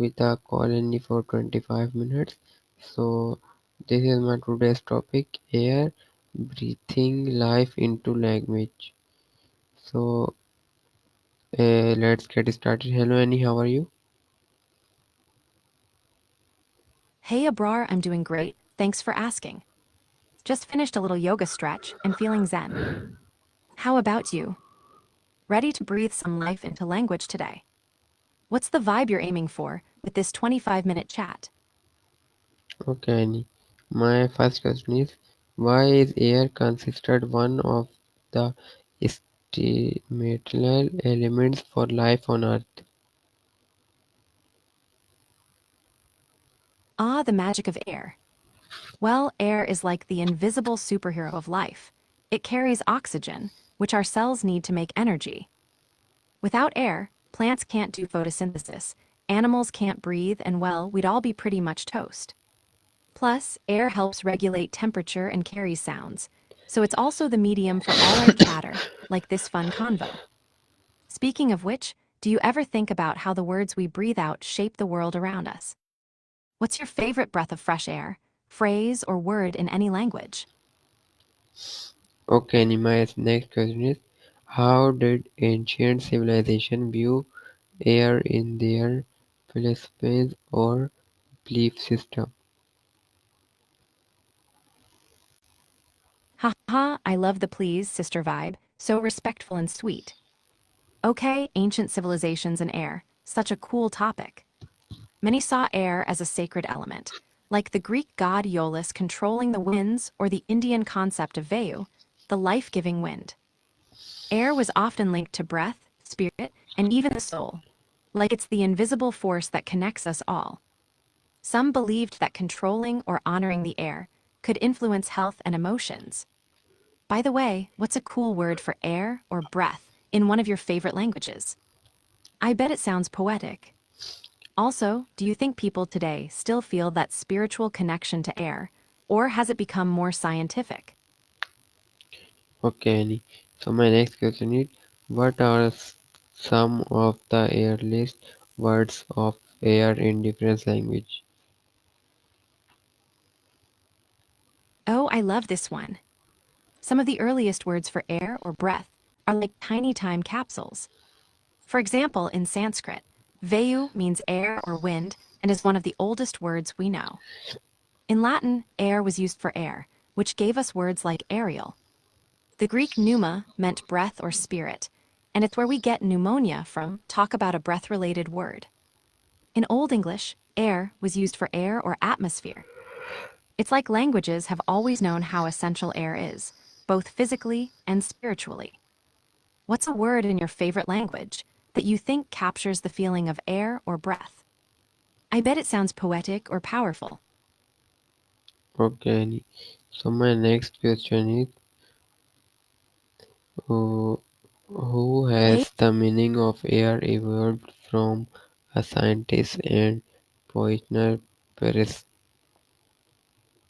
with a call only for 25 minutes. So, this is my today's topic air, breathing life into language. So, let's get started. Hello, Annie, how are you? Hey Abrar, I'm doing great. Thanks for asking. Just finished a little yoga stretch and feeling zen. How about you? Ready to breathe some life into language today? What's the vibe you're aiming for with this 25-minute chat? Okay, Annie. My first question is why is air considered one of the essential elements for life on Earth? Ah, the magic of air. Well, air is like the invisible superhero of life. It carries oxygen, which our cells need to make energy. Without air, plants can't do photosynthesis, animals can't breathe, and well, we'd all be pretty much toast. Plus, air helps regulate temperature and carries sounds, so it's also the medium for all our chatter, like this fun convo. Speaking of which, do you ever think about how the words we breathe out shape the world around us? What's your favorite breath of fresh air, phrase, or word in any language? Okay, Annie, my next question is how did ancient civilization view air in their philosophies or belief system? Haha, I love the please, sister vibe, so respectful and sweet. Okay, ancient civilizations and air, such a cool topic. Many saw air as a sacred element, like the Greek god Aeolus controlling the winds or the Indian concept of Vayu, the life-giving wind. Air was often linked to breath, spirit, and even the soul, like it's the invisible force that connects us all. Some believed that controlling or honoring the air could influence health and emotions. By the way, what's a cool word for air or breath in one of your favorite languages? I bet it sounds poetic. Also, do you think people today still feel that spiritual connection to air, or has it become more scientific? Okay, Annie. So my next question is what are some of the earliest words of air in different language? Oh, I love this one. Some of the earliest words for air or breath are like tiny time capsules. For example, in Sanskrit, Vayu means air or wind and is one of the oldest words we know. In Latin, air was used for air, which gave us words like aerial. The Greek pneuma meant breath or spirit, and it's where we get pneumonia from, talk about a breath-related word. In Old English, air was used for air or atmosphere. It's like languages have always known how essential air is, both physically and spiritually. What's a word in your favorite language that you think captures the feeling of air or breath? I bet it sounds poetic or powerful. Okay, Annie. So my next question is who, who Hey, has the meaning of air evolved from a scientist and poisoner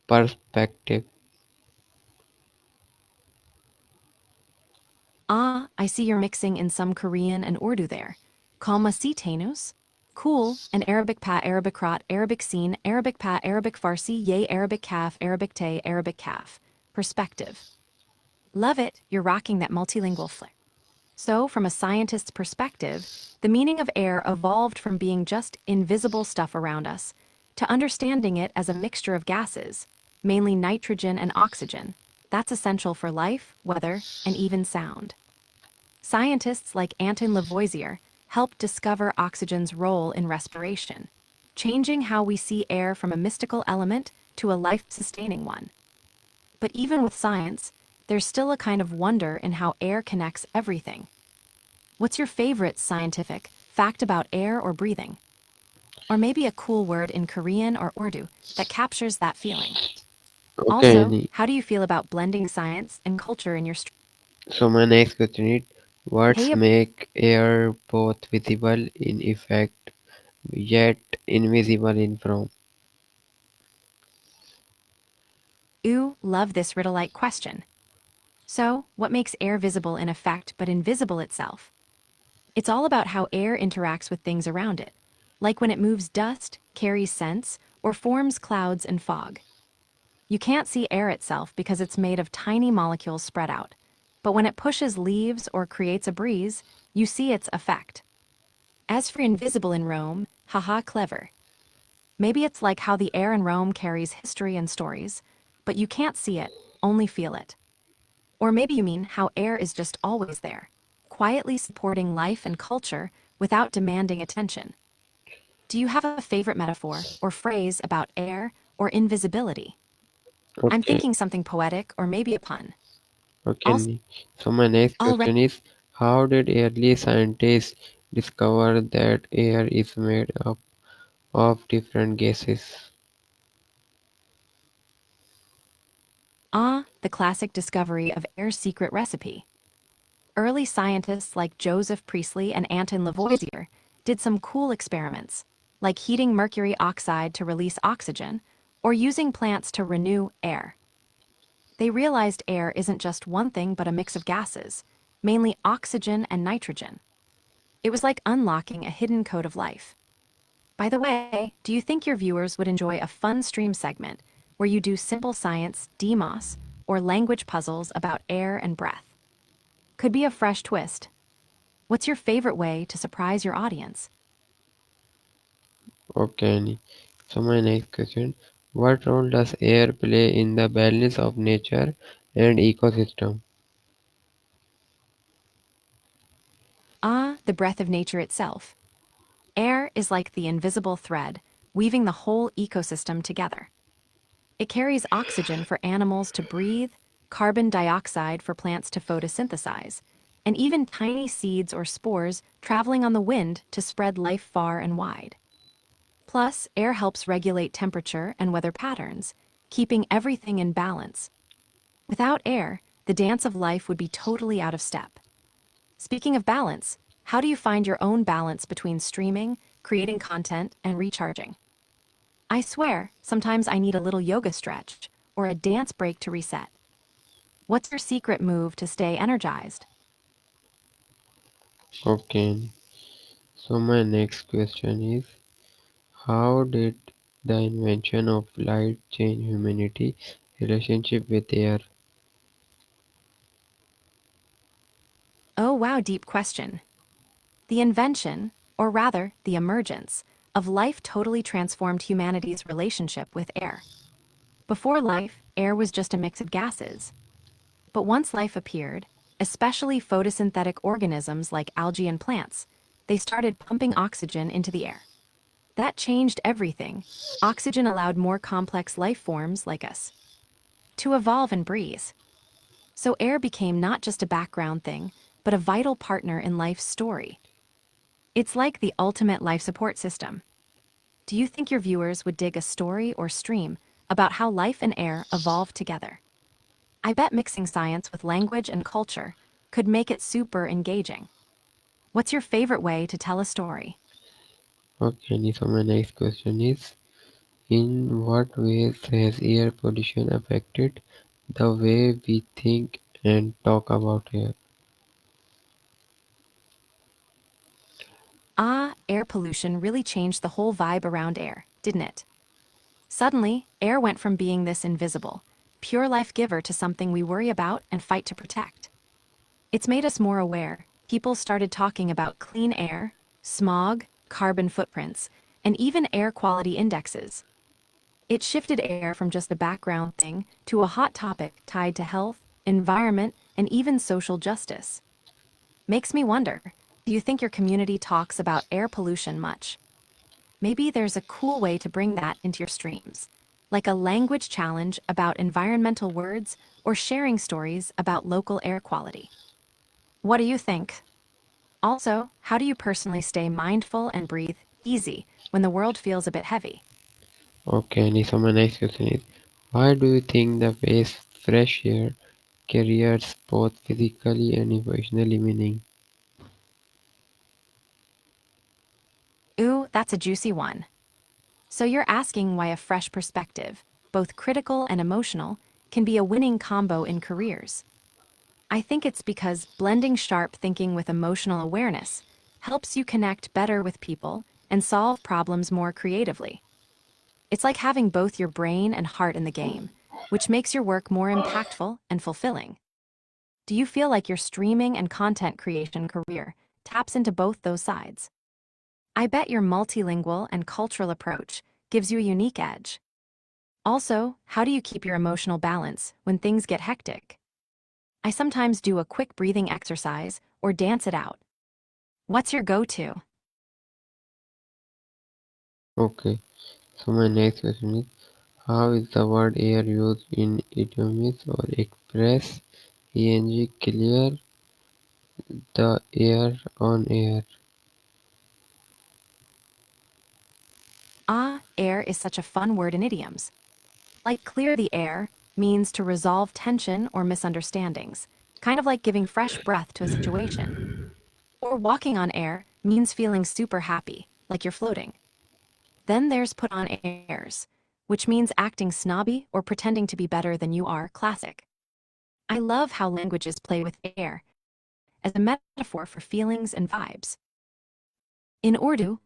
perspective? ah, I see you're mixing in some Korean and Urdu there. Kalma si tenus? Cool, and Arabic pa Arabic rat, Arabic scene, Arabic pa Arabic Farsi, yay Arabic calf, Arabic te, Arabic calf. Perspective. Love it, you're rocking that multilingual flair. So, from a scientist's perspective, the meaning of air evolved from being just invisible stuff around us to understanding it as a mixture of gases, mainly nitrogen and oxygen, that's essential for life, weather, and even sound. Scientists like Anton Lavoisier helped discover oxygen's role in respiration, changing how we see air from a mystical element to a life-sustaining one. But even with science, there's still a kind of wonder in how air connects everything. What's your favorite scientific fact about air or breathing? Or maybe a cool word in Korean or Urdu that captures that feeling. Okay, Also, Annie. how do you feel about blending science and culture in your So my next question is what's Hey, make air both visible in effect yet invisible in form? ooh, love this riddle-like question. So, what makes air visible in effect but invisible itself? It's all about how air interacts with things around it. like when it moves dust, carries scents, or forms clouds and fog. You can't see air itself because it's made of tiny molecules spread out. But when it pushes leaves or creates a breeze, you see its effect. As for invisible in Rome, haha, clever. Maybe it's like how the air in Rome carries history and stories, but you can't see it, only feel it. Or maybe you mean how air is just always there, quietly supporting life and culture without demanding attention. Do you have a favorite metaphor or phrase about air or invisibility? I'm Okay, thinking something poetic or maybe a pun. Also, okay. So my next already. question is, how did early scientists discover that air is made up of different gases? The classic discovery of air's secret recipe. Early scientists like Joseph Priestley and Anton Lavoisier did some cool experiments, like heating mercury oxide to release oxygen, or using plants to renew air. They realized air isn't just one thing but a mix of gases, mainly oxygen and nitrogen. It was like unlocking a hidden code of life. By the way, do you think your viewers would enjoy a fun stream segment where you do simple science, DMOS, or language puzzles about air and breath? Could be a fresh twist. What's your favorite way to surprise your audience? Okay, so my next question, what role does air play in the balance of nature and ecosystem? The breath of nature itself. Air is like the invisible thread, weaving the whole ecosystem together. It carries oxygen for animals to breathe, carbon dioxide for plants to photosynthesize, and even tiny seeds or spores traveling on the wind to spread life far and wide. Plus, air helps regulate temperature and weather patterns, keeping everything in balance. Without air, the dance of life would be totally out of step. Speaking of balance, how do you find your own balance between streaming, creating content, and recharging? I swear, sometimes I need a little yoga stretch or a dance break to reset. What's your secret move to stay energized? Okay, so my next question is, how did the invention of light change humanity relationship with air? Oh, wow, deep question. The invention, or rather, the emergence, of life totally transformed humanity's relationship with air. Before life, air was just a mix of gases. But once life appeared, especially photosynthetic organisms like algae and plants, they started pumping oxygen into the air. That changed everything. Oxygen allowed more complex life forms like us to evolve and breathe. So air became not just a background thing, but a vital partner in life's story. It's like the ultimate life support system. Do you think your viewers would dig a story or stream about how life and air evolved together? I bet mixing science with language and culture could make it super engaging. What's your favorite way to tell a story? Okay, so my next question is, in what ways has air pollution affected the way we think and talk about air? Air pollution really changed the whole vibe around air, didn't it? Suddenly, air went from being this invisible, pure life giver to something we worry about and fight to protect. It's made us more aware. People started talking about clean air, smog, carbon footprints, and even air quality indexes. It shifted air from just a background thing to a hot topic tied to health, environment, and even social justice. Makes me wonder, do you think your community talks about air pollution much? Maybe there's a cool way to bring that into your streams, like a language challenge about environmental words or sharing stories about local air quality. What do you think? Also, how do you personally stay mindful and breathe easy when the world feels a bit heavy? Okay, so my next question is, why do you think the phrase fresh air carries both physically and emotionally meaning? Ooh, that's a juicy one. So you're asking why a fresh perspective, both critical and emotional, can be a winning combo in careers. I think it's because blending sharp thinking with emotional awareness helps you connect better with people and solve problems more creatively. It's like having both your brain and heart in the game, which makes your work more impactful and fulfilling. Do you feel like your streaming and content creation career taps into both those sides? I bet your multilingual and cultural approach gives you a unique edge. Also, how do you keep your emotional balance when things get hectic? I sometimes do a quick breathing exercise or dance it out. What's your go-to? Okay, so my next question is, how is the word air used in idioms or express? ENG clear the air on air. Ah, air is such a fun word in idioms. Like clear the air means to resolve tension or misunderstandings, kind of like giving fresh breath to a situation. Or walking on air means feeling super happy, like you're floating. Then there's put on airs, which means acting snobby or pretending to be better than you are, classic. I love how languages play with air as a metaphor for feelings and vibes. In Urdu,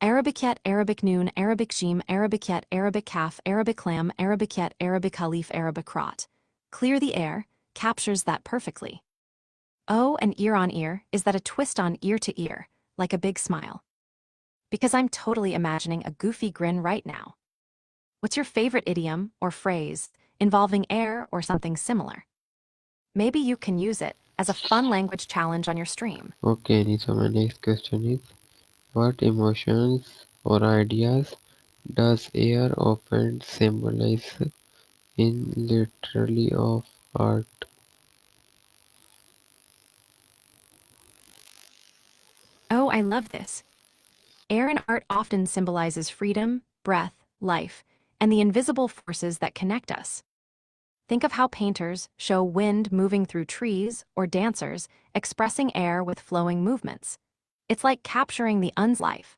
Arabic Arabic noon, Arabic jim, Arabic Arabic kaf, Arabic lam, Arabic Arabic alif, Arabic rot. Clear the air captures that perfectly. Oh, and ear on ear is that a twist on ear to ear, like a big smile. Because I'm totally imagining a goofy grin right now. What's your favorite idiom or phrase involving air or something similar? Maybe you can use it as a fun language challenge on your stream. Okay, Anissa, my next question is, what emotions or ideas does air often symbolize in literally of art? Oh, I love this. Air in art often symbolizes freedom, breath, life, and the invisible forces that connect us. Think of how painters show wind moving through trees or dancers expressing air with flowing movements. It's like capturing the life.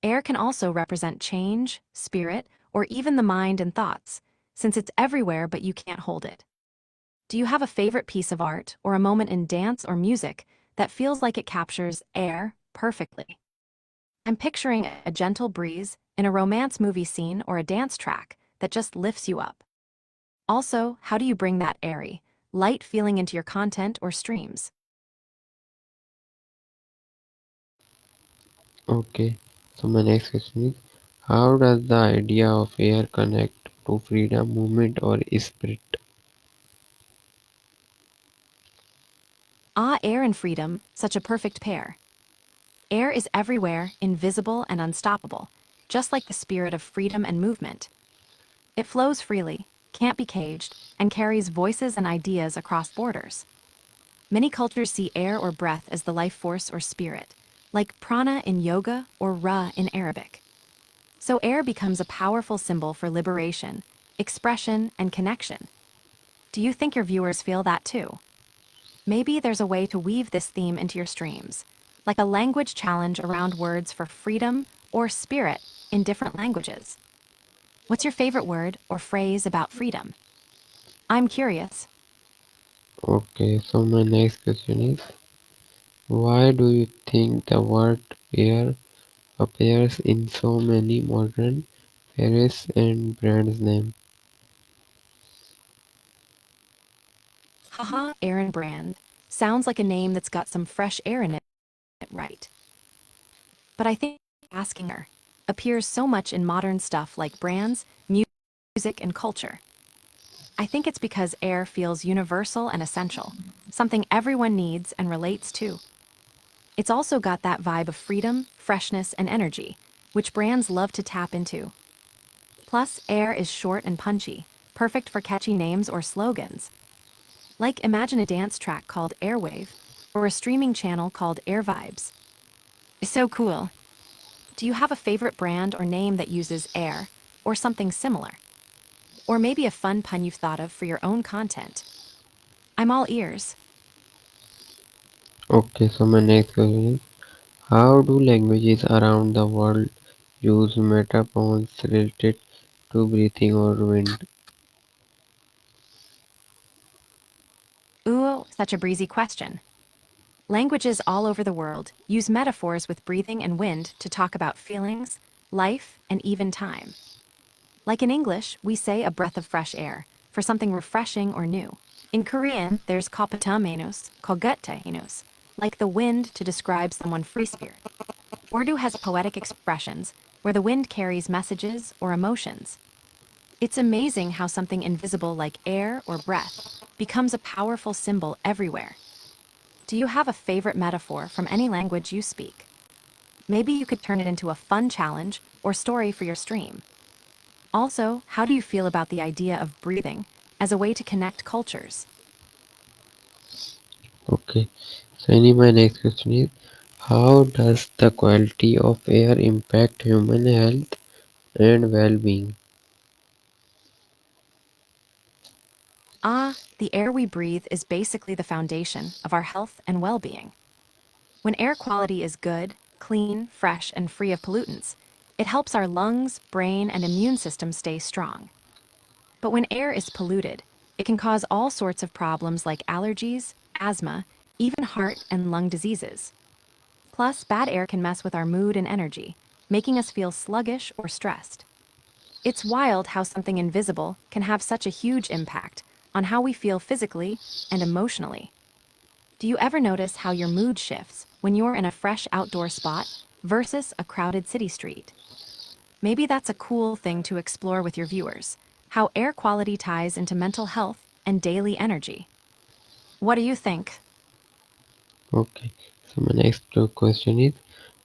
Air can also represent change, spirit, or even the mind and thoughts, since it's everywhere but you can't hold it. Do you have a favorite piece of art or a moment in dance or music that feels like it captures air perfectly? I'm picturing a gentle breeze in a romance movie scene or a dance track that just lifts you up. Also, how do you bring that airy, light feeling into your content or streams? Okay, so my next question is, how does the idea of air connect to freedom, movement, or spirit? Ah, air and freedom, such a perfect pair. Air is everywhere, invisible and unstoppable, just like the spirit of freedom and movement. It flows freely, can't be caged, and carries voices and ideas across borders. Many cultures see air or breath as the life force or spirit, like prana in yoga or ra in Arabic. So air becomes a powerful symbol for liberation, expression, and connection. Do you think your viewers feel that too? Maybe there's a way to weave this theme into your streams, like a language challenge around words for freedom or spirit in different languages. What's your favorite word or phrase about freedom? I'm curious. Okay, so my next question is, why do you think the word air appears in so many modern phrase and brands name? Haha, Aaron Brand. Sounds like a name that's got some fresh air in it, right? But I think asking her appears so much in modern stuff like brands, music, and culture. I think it's because air feels universal and essential, something everyone needs and relates to. It's also got that vibe of freedom, freshness, and energy, which brands love to tap into. Plus, air is short and punchy, perfect for catchy names or slogans. Like imagine a dance track called Airwave, or a streaming channel called Air Vibes. So cool. Do you have a favorite brand or name that uses air, or something similar? Or maybe a fun pun you've thought of for your own content? I'm all ears. Okay, so my next question is, how do languages around the world use metaphors related to breathing or wind? Ooh, such a breezy question. Languages all over the world use metaphors with breathing and wind to talk about feelings, life, and even time. Like in English, we say a breath of fresh air for something refreshing or new. In Korean, there's kopatamenos, kogettehinos, like the wind to describe someone free spirit. Urdu has poetic expressions where the wind carries messages or emotions. It's amazing how something invisible like air or breath becomes a powerful symbol everywhere. Do you have a favorite metaphor from any language you speak? Maybe you could turn it into a fun challenge or story for your stream. Also, how do you feel about the idea of breathing as a way to connect cultures? Okay. So, my next question is, how does the quality of air impact human health and well-being? The air we breathe is basically the foundation of our health and well being. When air quality is good, clean, fresh, and free of pollutants, it helps our lungs, brain, and immune system stay strong. But when air is polluted, it can cause all sorts of problems like allergies, asthma, even heart and lung diseases. Plus, bad air can mess with our mood and energy, making us feel sluggish or stressed. It's wild how something invisible can have such a huge impact on how we feel physically and emotionally. Do you ever notice how your mood shifts when you're in a fresh outdoor spot versus a crowded city street? Maybe that's a cool thing to explore with your viewers, how air quality ties into mental health and daily energy. What do you think? Okay. So, my next question is,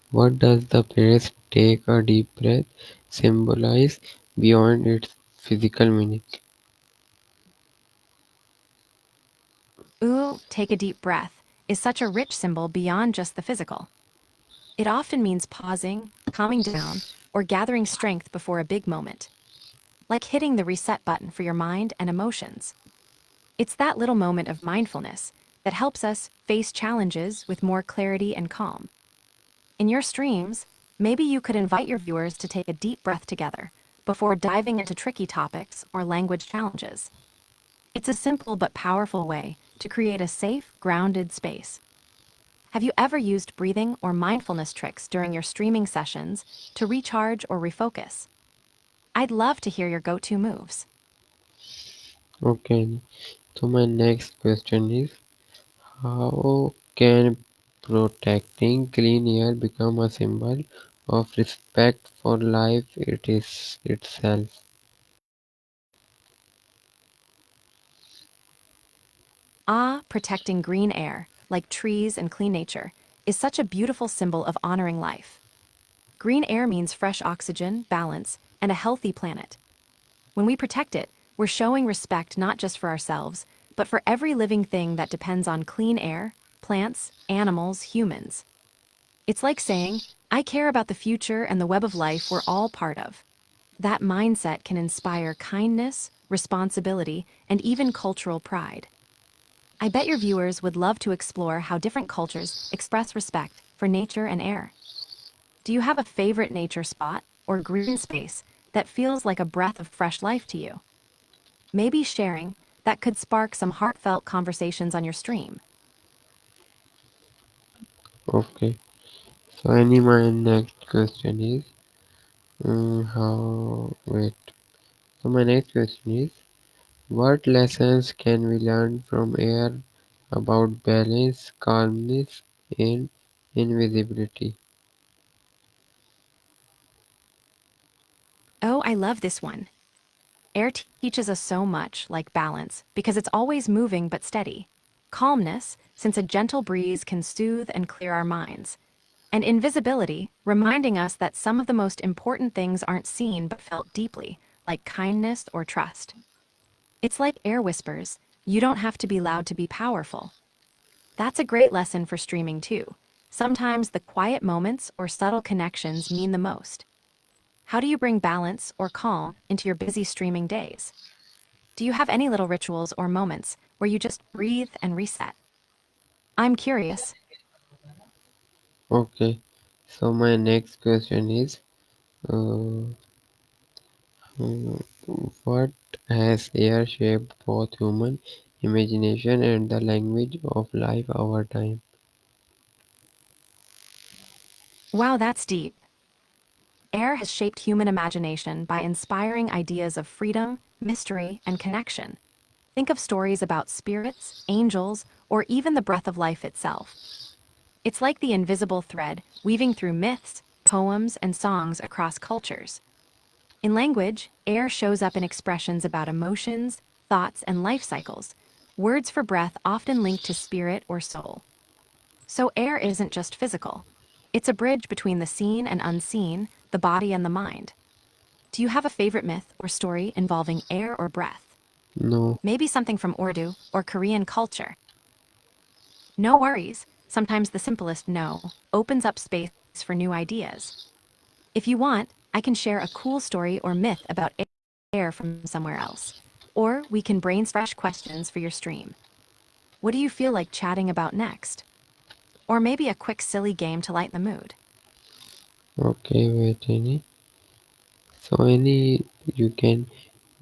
what does the phrase "take a deep breath" symbolize beyond its physical meaning? Ooh, take a deep breath is such a rich symbol beyond just the physical. It often means pausing, calming down, or gathering strength before a big moment, like hitting the reset button for your mind and emotions. It's that little moment of mindfulness that helps us face challenges with more clarity and calm. In your streams, maybe you could invite your viewers to take a deep breath together before diving into tricky topics or language challenges. It's a simple but powerful way to create a safe, grounded space. Have you ever used breathing or mindfulness tricks during your streaming sessions to recharge or refocus? I'd love to hear your go to moves. Okay. So, my next question is, how can protecting clean air become a symbol of respect for life it is itself? Protecting green air, like trees and clean nature, is such a beautiful symbol of honoring life. Green air means fresh oxygen, balance, and a healthy planet. When we protect it, we're showing respect not just for ourselves, but for every living thing that depends on clean air, plants, animals, humans. It's like saying, I care about the future and the web of life we're all part of. That mindset can inspire kindness, responsibility, and even cultural pride. I bet your viewers would love to explore how different cultures express respect for nature and air. Do you have a favorite nature spot or green space that feels like a breath of fresh life to you? Maybe sharing that could spark some heartfelt conversations on your stream. Okay. So, my next question is, how wait. So, my next question is, what lessons can we learn from air about balance, calmness, and invisibility? Oh, I love this one. Air teaches us so much, like balance, because it's always moving but steady. Calmness, since a gentle breeze can soothe and clear our minds. And invisibility, reminding us that some of the most important things aren't seen but felt deeply, like kindness or trust. It's like air whispers, you don't have to be loud to be powerful. That's a great lesson for streaming too. Sometimes the quiet moments or subtle connections mean the most. How do you bring balance or calm into your busy streaming days? Do you have any little rituals or moments where you just breathe and reset? I'm curious. Okay. So, my next question is, uh, mm, what has air shaped both human imagination and the language of life over time? Wow, that's deep. Air has shaped human imagination by inspiring ideas of freedom, mystery, and connection. Think of stories about spirits, angels, or even the breath of life itself. It's like the invisible thread weaving through myths, poems, and songs across cultures. In language, air shows up in expressions about emotions, thoughts, and life cycles. Words for breath often linked to spirit or soul. So air isn't just physical. It's a bridge between the seen and unseen, the body and the mind. Do you have a favorite myth or story involving air or breath? No. Maybe something from Urdu or Korean culture. No worries, sometimes the simplest no opens up space for new ideas. If you want, I can share a cool story or myth about air from somewhere else. Or we can brainstorm fresh questions for your stream. What do you feel like chatting about next? Or maybe a quick silly game to lighten the mood. Okay, wait, any. So, any you can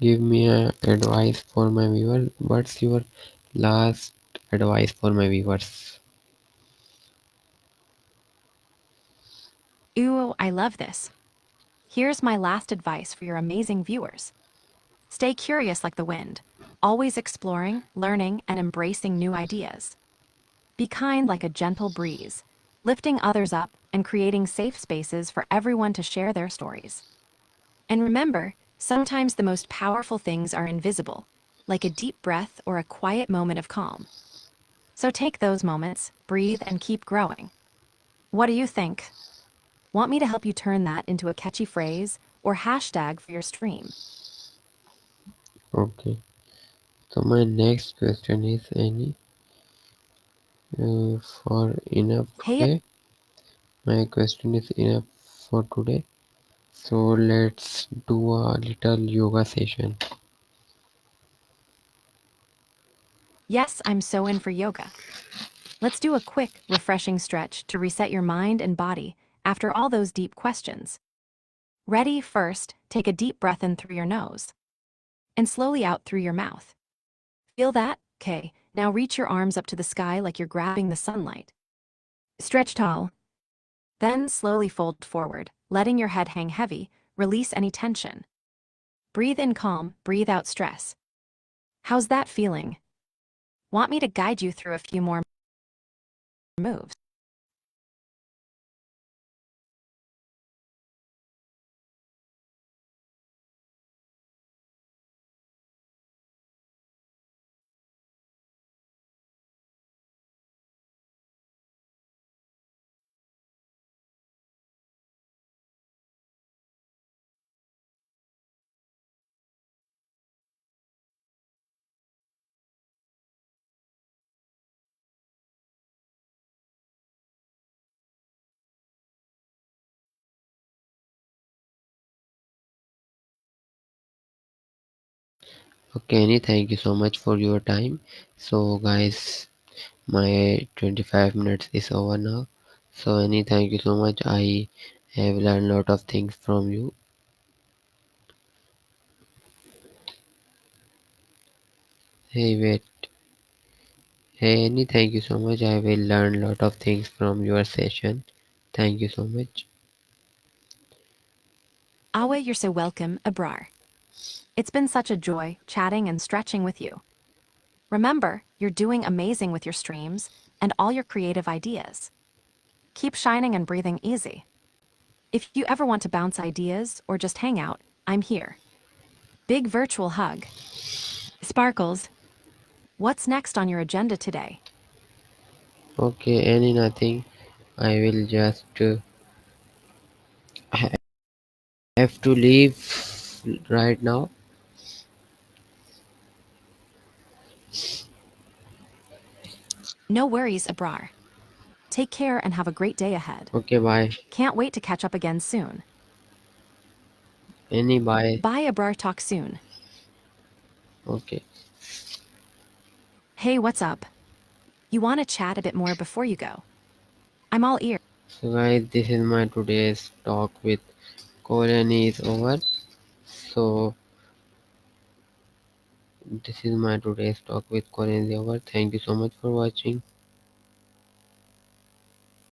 give me a advice for my viewers. What's your last advice for my viewers? Ooh, I love this. Here's my last advice for your amazing viewers. Stay curious like the wind, always exploring, learning, and embracing new ideas. Be kind like a gentle breeze, lifting others up and creating safe spaces for everyone to share their stories. And remember, sometimes the most powerful things are invisible, like a deep breath or a quiet moment of calm. So take those moments, breathe, and keep growing. What do you think? Want me to help you turn that into a catchy phrase or hashtag for your stream? Okay. So, my next question is any for enough Hey, today. My question is enough for today. So, let's do a little yoga session. yes, I'm so in for yoga. Let's do a quick, refreshing stretch to reset your mind and body after all those deep questions. Ready? First, take a deep breath in through your nose and slowly out through your mouth. Feel that? Okay, now reach your arms up to the sky like you're grabbing the sunlight. Stretch tall. Then slowly fold forward, letting your head hang heavy, release any tension. Breathe in calm, breathe out stress. How's that feeling? Want me to guide you through a few more moves? Okay, Annie, thank you so much for your time. So, guys, my 25 minutes is over now. So, Annie, thank you so much. I have learned a lot of things from you. Hey, wait. Hey, Annie, thank you so much. I will learn a lot of things from your session. Thank you so much. Awe, you're so welcome, Abrar. It's been such a joy chatting and stretching with you. Remember, you're doing amazing with your streams and all your creative ideas. Keep shining and breathing easy. If you ever want to bounce ideas or just hang out, I'm here. Big virtual hug. Sparkles, what's next on your agenda today? Okay, Annie, nothing. I will just have to leave right now. No worries, Abrar. Take care and have a great day ahead. Okay, bye. Can't wait to catch up again soon. Annie, bye. Bye, Abrar. Talk soon. Okay. Hey, what's up? You want to chat a bit more before you go? I'm all ears. So, guys, this is my today's talk with Korean is over. So, this is my today's talk with Korean is over. Thank you so much for watching.